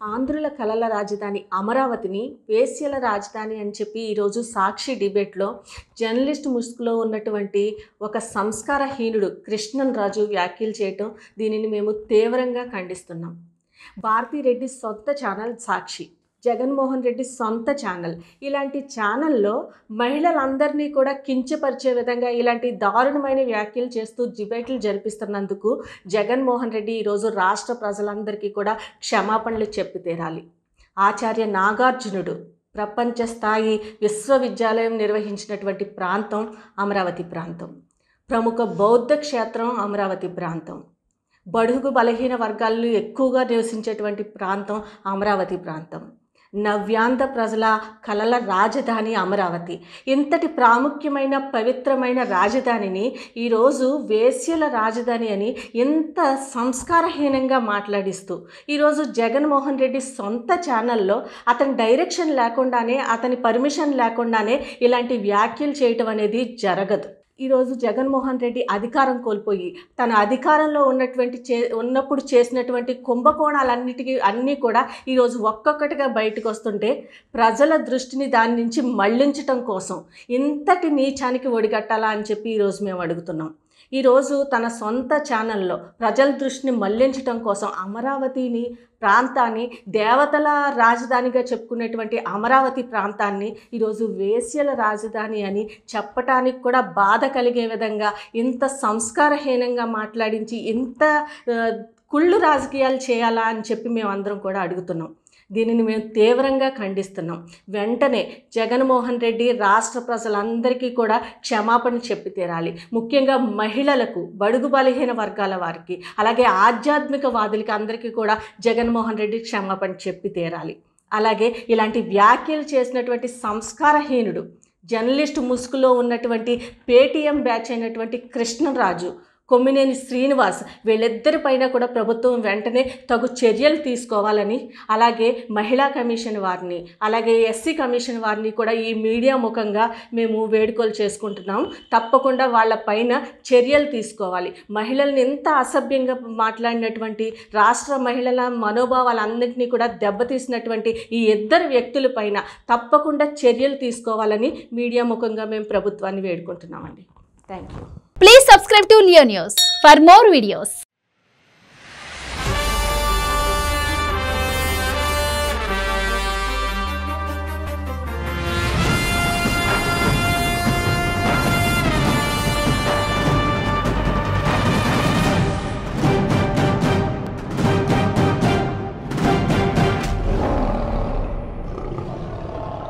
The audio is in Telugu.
ఆంధ్రుల కళల రాజధాని అమరావతిని వేశ్యల రాజధాని అని చెప్పి ఈరోజు సాక్షి డిబేట్లో జర్నలిస్ట్ ముసుగులో ఉన్నటువంటి ఒక సంస్కారహీనుడు కృష్ణన్ రాజు వ్యాఖ్యలు చేయటం, దీనిని మేము తీవ్రంగా ఖండిస్తున్నాం. భారతిరెడ్డి సొంత ఛానల్ సాక్షి, జగన్మోహన్ రెడ్డి సొంత ఛానల్, ఇలాంటి ఛానల్లో మహిళలందరినీ కూడా కించపరిచే విధంగా ఇలాంటి దారుణమైన వ్యాఖ్యలు చేస్తూ డిబేట్లు జరిపిస్తున్నందుకు జగన్మోహన్ రెడ్డి ఈరోజు రాష్ట్ర ప్రజలందరికీ కూడా క్షమాపణలు చెప్పి తీరాలి. ఆచార్య నాగార్జునుడు ప్రపంచ స్థాయి విశ్వవిద్యాలయం నిర్వహించినటువంటి ప్రాంతం అమరావతి ప్రాంతం. ప్రముఖ బౌద్ధ క్షేత్రం అమరావతి ప్రాంతం. బడుగు బలహీన వర్గాలు ఎక్కువగా నివసించేటువంటి ప్రాంతం అమరావతి ప్రాంతం. నవ్యాంధ్ర ప్రజల కళల రాజధాని అమరావతి. ఇంతటి ప్రాముఖ్యమైన పవిత్రమైన రాజధానిని ఈరోజు వేశ్యల రాజధాని అని ఎంత సంస్కారహీనంగా మాట్లాడిస్తూ ఈరోజు జగన్మోహన్ రెడ్డి సొంత ఛానల్లో అతని డైరెక్షన్ లేకుండానే, అతని పర్మిషన్ లేకుండానే ఇలాంటి వ్యాఖ్యలు చేయటం అనేది జరగదు. ఈరోజు జగన్మోహన్ రెడ్డి అధికారం కోల్పోయి తన అధికారంలో ఉన్నప్పుడు చేసినటువంటి కుంభకోణాలన్నీ కూడా ఈరోజు ఒక్కొక్కటిగా బయటకు వస్తుంటే ప్రజల దృష్టిని దాని నుంచి మళ్లించటం కోసం ఇంతటి నీచానికి ఒడిగట్టాలా అని చెప్పి ఈరోజు మేము అడుగుతున్నాం. ఈరోజు తన సొంత ఛానల్లో ప్రజల దృష్టిని మళ్లించటం కోసం అమరావతిని ప్రాంతాన్ని, దేవతల రాజధానిగా చెప్పుకునేటువంటి అమరావతి ప్రాంతాన్ని ఈరోజు వేశ్యల రాజధాని అని చెప్పటానికి కూడా బాధ కలిగే విధంగా ఇంత సంస్కారహీనంగా మాట్లాడించి ఇంత కుళ్ళు రాజకీయాలు చేయాలా అని చెప్పి మేమందరం కూడా అడుగుతున్నాం. దీనిని మేము తీవ్రంగా ఖండిస్తున్నాం. వెంటనే జగన్మోహన్ రెడ్డి రాష్ట్ర ప్రజలందరికీ కూడా క్షమాపణ చెప్పి తీరాలి. ముఖ్యంగా మహిళలకు, బడుగు బలహీన వర్గాల వారికి, అలాగే ఆధ్యాత్మిక వాదులకి అందరికీ కూడా జగన్మోహన్ రెడ్డి క్షమాపణ చెప్పి తీరాలి. అలాగే ఇలాంటి వ్యాఖ్యలు చేసినటువంటి సంస్కారహీనుడు, జర్నలిస్టు ముసుగులో ఉన్నటువంటి పేటీఎం బ్యాచ్ అయినటువంటి కృష్ణరాజు, కొమ్మినేని శ్రీనివాస్, వీళ్ళిద్దరిపైన కూడా ప్రభుత్వం వెంటనే తగు చర్యలు తీసుకోవాలని, అలాగే మహిళా కమిషన్ వారిని, అలాగే ఎస్సీ కమిషన్ వారిని కూడా ఈ మీడియా ముఖంగా మేము వేడుకలు చేసుకుంటున్నాం. తప్పకుండా వాళ్ళపైన చర్యలు తీసుకోవాలి. మహిళల్ని ఎంత అసభ్యంగా మాట్లాడినటువంటి, రాష్ట్ర మహిళల మనోభావాలన్నింటినీ కూడా దెబ్బతీసినటువంటి ఈ ఇద్దరు వ్యక్తులపైన తప్పకుండా చర్యలు తీసుకోవాలని మీడియా ముఖంగా మేము ప్రభుత్వాన్ని వేడుకుంటున్నామండి. Thank you. Please subscribe to Leo News for more videos.